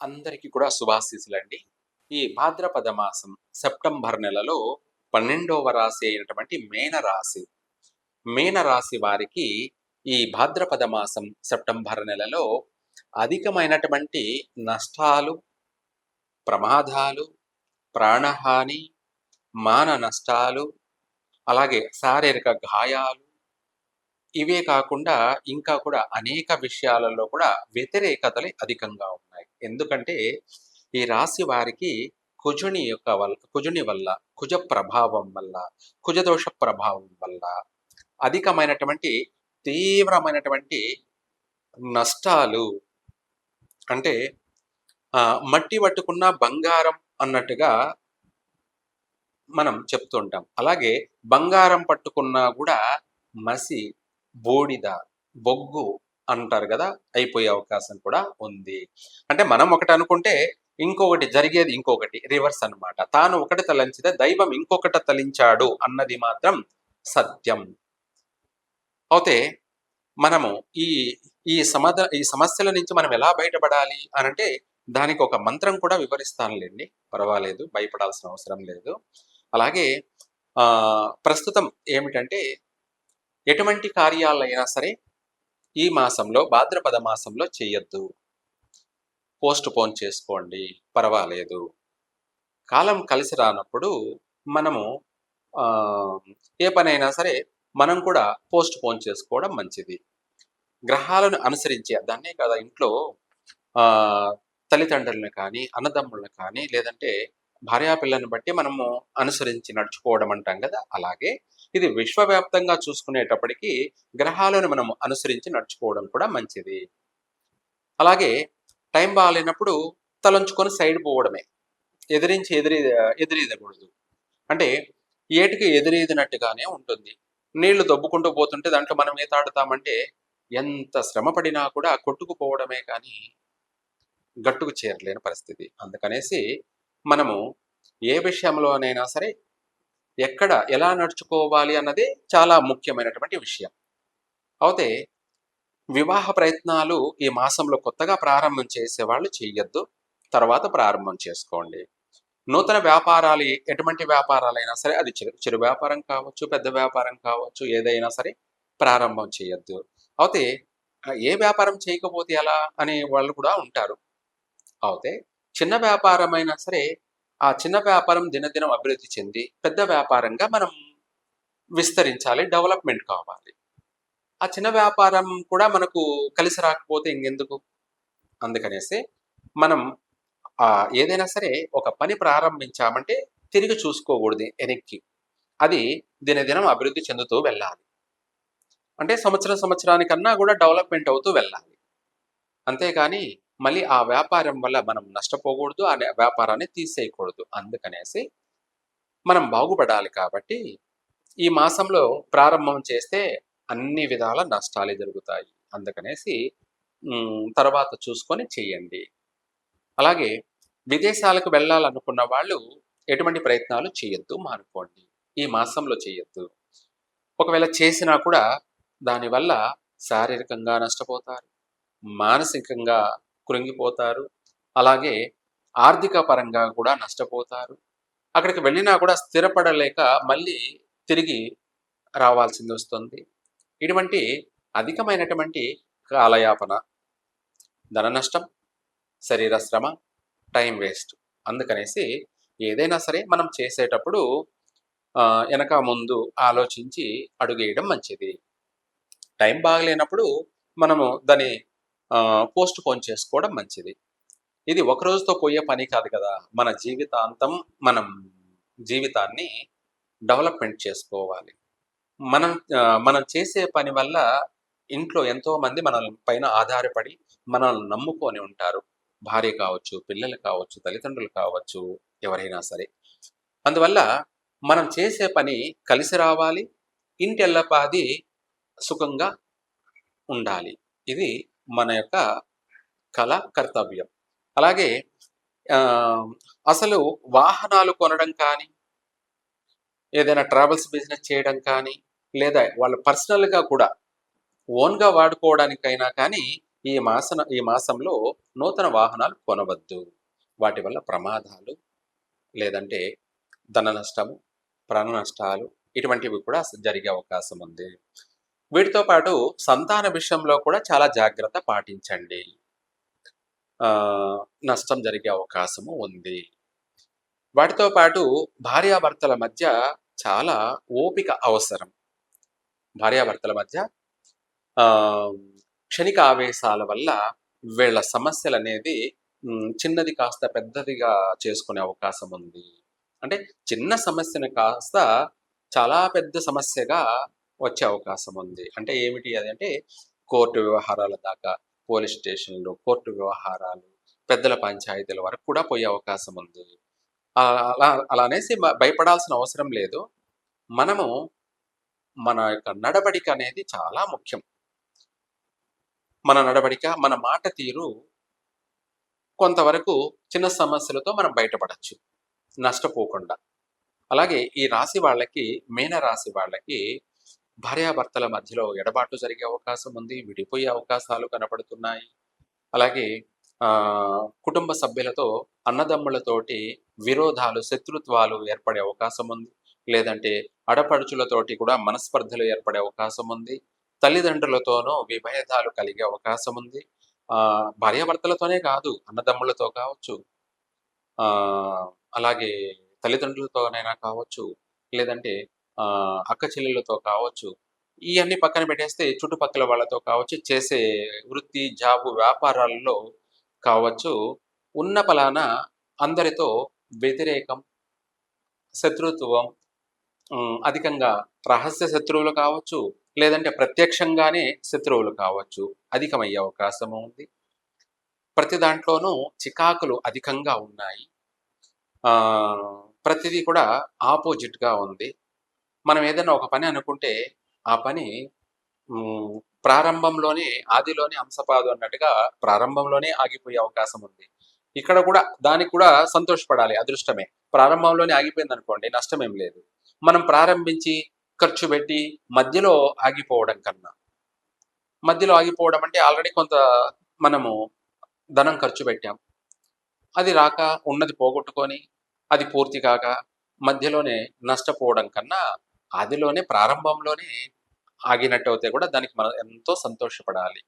అందరికీ కూడా శుభాశీస్సులండి. ఈ భాద్రపద మాసం సెప్టెంబర్ నెలలో 12వ రాశి అయినటువంటి మీనరాశి వారికి ఈ భాద్రపద మాసం సెప్టెంబర్ నెలలో అధికమైనటువంటి నష్టాలు, ప్రమాదాలు, ప్రాణహాని, మాన నష్టాలు, అలాగే శారీరక గాయాలు, ఇవే కాకుండా ఇంకా కూడా అనేక విషయాలలో కూడా వ్యతిరేకతలు అధికంగా ఉన్నాయి. ఎందుకంటే ఈ రాశి వారికి కుజుని వల్ల, కుజ ప్రభావం వల్ల, కుజదోష ప్రభావం వల్ల అధికమైనటువంటి తీవ్రమైనటువంటి నష్టాలు, అంటే మట్టి పట్టుకున్న బంగారం అన్నట్టుగా మనం చెప్తుంటాం. అలాగే బంగారం పట్టుకున్నా కూడా మసి, బూడిద, బొగ్గు అంటారు కదా, అయిపోయే అవకాశం కూడా ఉంది. అంటే మనం ఒకటి అనుకుంటే ఇంకొకటి జరిగేది ఇంకొకటి, రివర్స్ అన్నమాట. తాను ఒకటి తలంచితే దైవం ఇంకొకటి తలించాడు అన్నది మాత్రం సత్యం. అయితే మనము ఈ ఈ సమస్యల నుంచి మనం ఎలా బయటపడాలి అనంటే దానికి ఒక మంత్రం కూడా వివరిస్తానులేండి, పర్వాలేదు, భయపడాల్సిన అవసరం లేదు. అలాగే ప్రస్తుతం ఏమిటంటే ఎటువంటి కార్యాలైనా సరే ఈ మాసంలో, భాద్రపద మాసంలో చేయొద్దు. పోస్ట్ పోన్ చేసుకోండి, పర్వాలేదు. కాలం కలిసి రానప్పుడు మనము ఏ పనైనా సరే మనం కూడా పోస్ట్ పోన్ చేసుకోవడం మంచిది. గ్రహాలను అనుసరించి దాన్నే కదా ఇంట్లో తల్లిదండ్రులను కానీ, అన్నదమ్ములను కానీ, లేదంటే భార్యాపిల్లని బట్టి మనము అనుసరించి నడుచుకోవడం అంటాం కదా, అలాగే ఇది విశ్వవ్యాప్తంగా చూసుకునేటప్పటికీ గ్రహాలను మనం అనుసరించి నడుచుకోవడం కూడా మంచిది. అలాగే టైం బాగాలేనప్పుడు తలంచుకొని సైడ్ పోవడమే, ఎదిరించి ఎదురీదకూడదు. అంటే ఏటికి ఎదురీదినట్టుగానే ఉంటుంది. నీళ్లు దొబ్బుకుంటూ పోతుంటే దాంట్లో మనం ఈతాడుతామంటే ఎంత శ్రమ పడినా కూడా కొట్టుకుపోవడమే కానీ గట్టుకు చేరలేని పరిస్థితి. అందుకనేసి మనము ఏ విషయంలోనైనా సరే ఎక్కడ ఎలా నడుచుకోవాలి అన్నది చాలా ముఖ్యమైనటువంటి విషయం. అయితే వివాహ ప్రయత్నాలు ఈ మాసంలో కొత్తగా ప్రారంభం చేసేవాళ్ళు చెయ్యొద్దు, తర్వాత ప్రారంభం చేసుకోండి. నూతన వ్యాపారాలు, ఎటువంటి వ్యాపారాలైనా సరే, అది చిరు వ్యాపారం కావచ్చు, పెద్ద వ్యాపారం కావచ్చు, ఏదైనా సరే ప్రారంభం చేయొద్దు. అయితే ఏ వ్యాపారం చేయకపోతే ఎలా అనే వాళ్ళు కూడా ఉంటారు. అయితే చిన్న వ్యాపారమైనా సరే ఆ చిన్న వ్యాపారం దినదినం అభివృద్ధి చెంది పెద్ద వ్యాపారంగా మనం విస్తరించాలి, డెవలప్మెంట్ కావాలి. ఆ చిన్న వ్యాపారం కూడా మనకు కలిసి రాకపోతే ఇంకెందుకు? అందుకనేసి మనం ఏదైనా సరే ఒక పని ప్రారంభించామంటే తిరిగి చూసుకోకూడదు వెనక్కి. అది దినదినం అభివృద్ధి చెందుతూ వెళ్ళాలి. అంటే సంవత్సరానికన్నా కూడా డెవలప్మెంట్ అవుతూ వెళ్ళాలి. అంతేగాని మళ్ళీ ఆ వ్యాపారం వల్ల మనం నష్టపోకూడదు, ఆ వ్యాపారాన్ని తీసేయకూడదు. అందుకనేసి మనం బాగుపడాలి. కాబట్టి ఈ మాసంలో ప్రారంభం చేస్తే అన్ని విధాల నష్టాలే జరుగుతాయి. అందుకనేసి తర్వాత చూసుకొని చెయ్యండి. అలాగే విదేశాలకు వెళ్ళాలనుకున్న వాళ్ళు ఎటువంటి ప్రయత్నాలు చేయొద్దు, మానుకోండి. ఈ మాసంలో చేయొద్దు. ఒకవేళ చేసినా కూడా దానివల్ల శారీరకంగా నష్టపోతారు, మానసికంగా కృంగిపోతారు, అలాగే ఆర్థిక పరంగా కూడా నష్టపోతారు. అక్కడికి వెళ్ళినా కూడా స్థిరపడలేక మళ్ళీ తిరిగి రావాల్సింది వస్తుంది. ఇటువంటి అధికమైనటువంటి కాలయాపన, ధన నష్టం, శరీర శ్రమ, టైం వేస్ట్. అందుకనేసి ఏదైనా సరే మనం చేసేటప్పుడు వెనక ముందు ఆలోచించి అడుగేయడం మంచిది. టైం బాగలేనప్పుడు మనము దాన్ని పోస్ట్ పోన్ చేసుకోవడం మంచిది. ఇది ఒక రోజుతో పోయే పని కాదు కదా. మన జీవితాంతం మనం జీవితాన్ని డెవలప్మెంట్ చేసుకోవాలి. మనం చేసే పని వల్ల ఇంట్లో ఎంతో మంది మన పైన ఆధారపడి మనల్ని నమ్ముకొని ఉంటారు. భార్య కావచ్చు, పిల్లలు కావచ్చు, తల్లిదండ్రులు కావచ్చు, ఎవరైనా సరే. అందువల్ల మనం చేసే పని కలిసి రావాలి, ఇంటెల్లపాది సుఖంగా ఉండాలి. ఇది మన యొక్క కర్తవ్యం. అలాగే అసలు వాహనాలు కొనడం కానీ, ఏదైనా ట్రావెల్స్ బిజినెస్ చేయడం కానీ, లేదా వాళ్ళ పర్సనల్గా కూడా ఓన్గా వాడుకోవడానికైనా కానీ ఈ మాసంలో నూతన వాహనాలు కొనవద్దు. వాటి వల్ల ప్రమాదాలు, లేదంటే ధన నష్టము, ప్రాణ నష్టాలు ఇటువంటివి కూడా జరిగే అవకాశం ఉంది. వీటితో పాటు సంతాన విషయంలో కూడా చాలా జాగ్రత్త పాటించండి. నష్టం జరిగే అవకాశము ఉంది. వాటితో పాటు భార్యాభర్తల మధ్య చాలా ఓపిక అవసరం. భార్యాభర్తల మధ్య క్షణిక ఆవేశాల వల్ల వీళ్ళ సమస్యలనేది చిన్నది కాస్త పెద్దదిగా చేసుకునే అవకాశం ఉంది. అంటే చిన్న సమస్యను కాస్త చాలా పెద్ద సమస్యగా వచ్చే అవకాశం ఉంది. అంటే ఏమిటి అది అంటే కోర్టు వ్యవహారాల దాకా, పోలీస్ స్టేషన్లు, కోర్టు వ్యవహారాలు, పెద్దల పంచాయతీల వరకు కూడా పోయే అవకాశం ఉంది. అలా అనేసి భయపడాల్సిన అవసరం లేదు. మనము మన యొక్క నడవడిక అనేది చాలా ముఖ్యం. మన నడవడిక, మన మాట తీరు కొంతవరకు చిన్న సమస్యలతో మనం బయటపడచ్చు నష్టపోకుండా. అలాగే ఈ రాశి వాళ్ళకి, మీన రాశి వాళ్ళకి భార్యాభర్తల మధ్యలో ఎడబాట్లు జరిగే అవకాశం ఉంది. విడిపోయే అవకాశాలు కనపడుతున్నాయి. అలాగే కుటుంబ సభ్యులతో, అన్నదమ్ములతోటి విరోధాలు, శత్రుత్వాలు ఏర్పడే అవకాశం ఉంది. లేదంటే ఆడపడుచులతోటి కూడా మనస్పర్ధలు ఏర్పడే అవకాశం ఉంది. తల్లిదండ్రులతోనూ విభేదాలు కలిగే అవకాశం ఉంది. భార్యాభర్తలతోనే కాదు, అన్నదమ్ములతో కావచ్చు, అలాగే తల్లిదండ్రులతోనైనా కావచ్చు, లేదంటే అక్క చెల్లెళ్ళతో కావచ్చు. ఇవన్నీ పక్కన పెట్టేస్తే చుట్టుపక్కల వాళ్ళతో కావచ్చు, చేసే వృత్తి, జాబు, వ్యాపారాల్లో కావచ్చు, ఉన్న పలాన అందరితో వ్యతిరేకం, శత్రుత్వం, అధికంగా రహస్య శత్రువులు కావచ్చు, లేదంటే ప్రత్యక్షంగానే శత్రువులు కావచ్చు, అధికమయ్యే అవకాశము ఉంది. ప్రతి దాంట్లోనూ చికాకులు అధికంగా ఉన్నాయి. ప్రతిదీ కూడా ఆపోజిట్గా ఉంది. మనం ఏదైనా ఒక పని అనుకుంటే ఆ పని ప్రారంభంలోనే, ఆదిలోనే అంశపాదు అన్నట్టుగా ప్రారంభంలోనే ఆగిపోయే అవకాశం ఉంది. ఇక్కడ కూడా దానికి కూడా సంతోషపడాలి, అదృష్టమే. ప్రారంభంలోనే ఆగిపోయింది అనుకోండి, నష్టమేం లేదు. మనం ప్రారంభించి ఖర్చు పెట్టి మధ్యలో ఆగిపోవడం కన్నా, మధ్యలో ఆగిపోవడం అంటే ఆల్రెడీ కొంత మనము ధనం ఖర్చు పెట్టాం, అది రాక ఉన్నది పోగొట్టుకొని అది పూర్తి కాక మధ్యలోనే నష్టపోవడం కన్నా ఆదిలోనే, ప్రారంభంలోనే ఆగినట్టు అయితే కూడా దానికి మనం ఎంతో సంతోషపడాలి.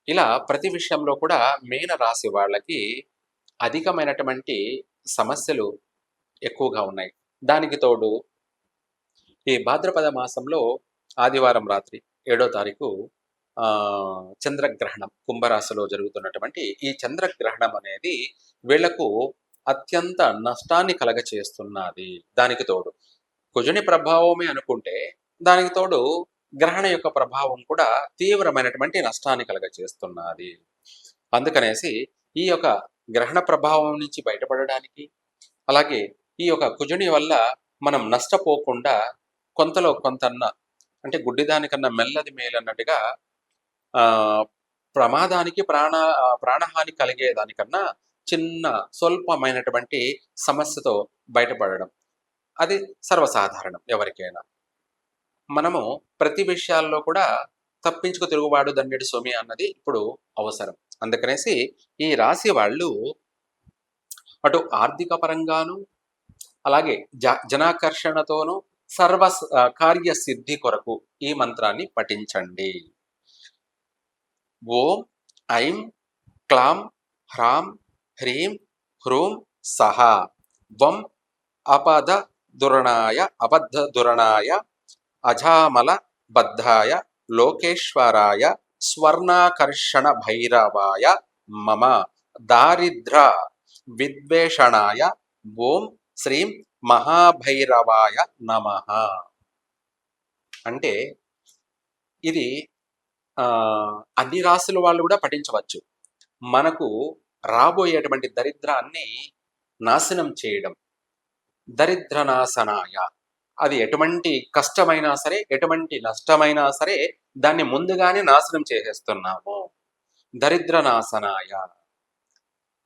ఇలా ప్రతి విషయంలో కూడా మీన రాశి వాళ్ళకి అధికమైనటువంటి సమస్యలు ఎక్కువగా ఉన్నాయి. దానికి తోడు ఈ భాద్రపద మాసంలో ఆదివారం రాత్రి 7వ తారీఖు చంద్రగ్రహణం, కుంభరాశిలో జరుగుతున్నటువంటి ఈ చంద్రగ్రహణం అనేది వీళ్లకు అత్యంత నష్టాన్ని కలగచేస్తున్నది. దానికి తోడు కుజుని ప్రభావమే అనుకుంటే, దానికి తోడు గ్రహణ యొక్క ప్రభావం కూడా తీవ్రమైనటువంటి నష్టాన్ని కలగచేస్తున్నది. అందుకనేసి ఈ యొక్క గ్రహణ ప్రభావం నుంచి బయటపడడానికి, అలాగే ఈ యొక్క కుజుని వల్ల మనం నష్టపోకుండా కొంతలో కొంతన్న, అంటే గుడ్డిదానికన్నా మెల్లది మేలన్నట్టుగా ప్రమాదానికి, ప్రాణహాని కలిగేదానికన్నా చిన్న స్వల్పమైనటువంటి సమస్యతో బయటపడడం అది సర్వసాధారణం ఎవరికైనా. మనము ప్రతి విషయాల్లో కూడా తప్పించుకు తిరుగుబాటు దండెడి సొమి అన్నది ఇప్పుడు అవసరం. అందుకనేసి ఈ రాశి వాళ్ళు అటు ఆర్థిక పరంగాను, అలాగే జనాకర్షణతోనూ సర్వ కార్యసిద్ధి కొరకు ఈ మంత్రాన్ని పఠించండి. ఓం ఐం క్లాం హ్రాం హ్రీం హ్రూం సహ వం అపద దురణాయ అబద్ధ దురణాయ అజామల బద్ధాయ లోకేశ్వరాయ స్వర్ణాకర్షణ భైరవాయ మమ దారిద్ర విద్వేషణాయ ఓం శ్రీం మహాభైరవాయ నమః. అంటే ఇది అన్ని రాశుల వాళ్ళు కూడా పఠించవచ్చు. మనకు రాబోయేటువంటి దరిద్రాన్ని నాశనం చేయడం, దరిద్ర నాశనాయ. అది ఎటువంటి కష్టమైనా సరే, ఎటువంటి నష్టమైనా సరే దాన్ని ముందుగానే నాశనం చేసేస్తున్నాము, దరిద్ర నాశనాయ.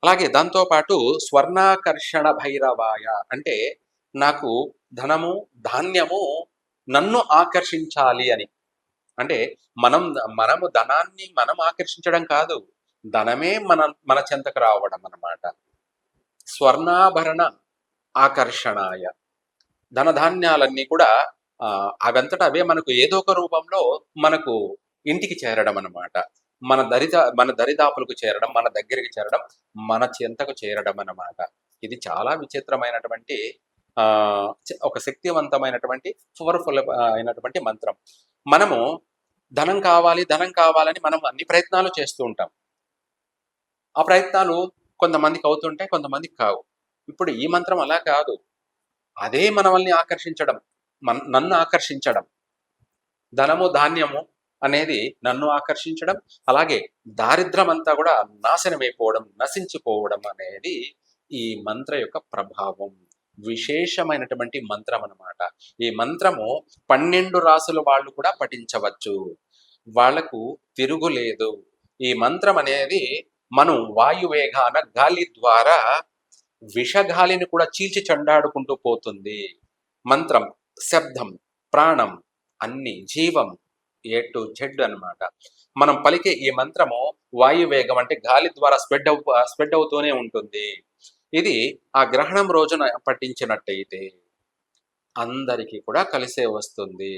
అలాగే దాంతోపాటు స్వర్ణాకర్షణ భైరవాయ అంటే నాకు ధనము, ధాన్యము నన్ను ఆకర్షించాలి అని, అంటే మనం మనము ధనాన్ని మనం ఆకర్షించడం కాదు. ధనమే మన చెంతకు రావడం అన్నమాట. స్వర్ణాభరణ ఆకర్షణాయ. ధనధాన్యాలన్నీ కూడా అవంతట అవే మనకు ఏదో ఒక రూపంలో మనకు ఇంటికి చేరడం అన్నమాట. మన దరిదాపులకు చేరడం, మన దగ్గరికి చేరడం, మన చెంతకు చేరడం అన్నమాట. ఇది చాలా విచిత్రమైనటువంటి ఒక శక్తివంతమైనటువంటి పవర్‌ఫుల్ అయినటువంటి మంత్రం. మనము ధనం కావాలి, ధనం కావాలని మనం అన్ని ప్రయత్నాలు చేస్తూ ఉంటాం. ఆ ప్రయత్నాలు కొంతమందికి అవుతుంటాయి, కొంతమందికి కావు. ఇప్పుడు ఈ మంత్రం అలా కాదు. అదే మనల్ని ఆకర్షించడం. నన్ను ఆకర్షించడం. ధనము, ధాన్యము అనేది నన్ను ఆకర్షించడం. అలాగే దారిద్ర్యమంతా గూడా నాశనమైపోవడం, నశించిపోవడం అనేది ఈ మంత్ర యొక్క ప్రభావం. విశేషమైనటువంటి మంత్రమనమాట. ఈ మంత్రము 12 రాసుల వాళ్ళు కూడా పఠించవచ్చు. వాళ్ళకు తిరుగులేదు. ఈ మంత్రమనేది మనం వాయువేగాన గాలి ద్వారా విషగాలిని కూడా చీల్చి చెండాడుకుంటూ పోతుంది. మంత్రం, శబ్దం, ప్రాణం అన్ని జీవం ఏ టు జెడ్ అన్నమాట. మనం పలికే ఈ మంత్రము వాయువేగం అంటే గాలి ద్వారా స్ప్రెడ్ అవుతూనే ఉంటుంది. ఇది ఆ గ్రహణం రోజున పఠించినట్టయితే అందరికీ కూడా కలిసే వస్తుంది.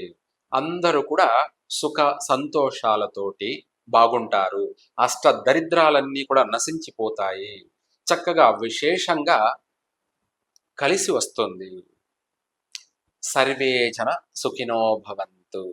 అందరూ కూడా సుఖ సంతోషాలతోటి బాగుంటారు. అష్ట దరిద్రాలన్నీ కూడా నశించిపోతాయి. చక్కగా విశేషంగా కలిసి వస్తుంది. సర్వే జన సుఖినో భవంతు.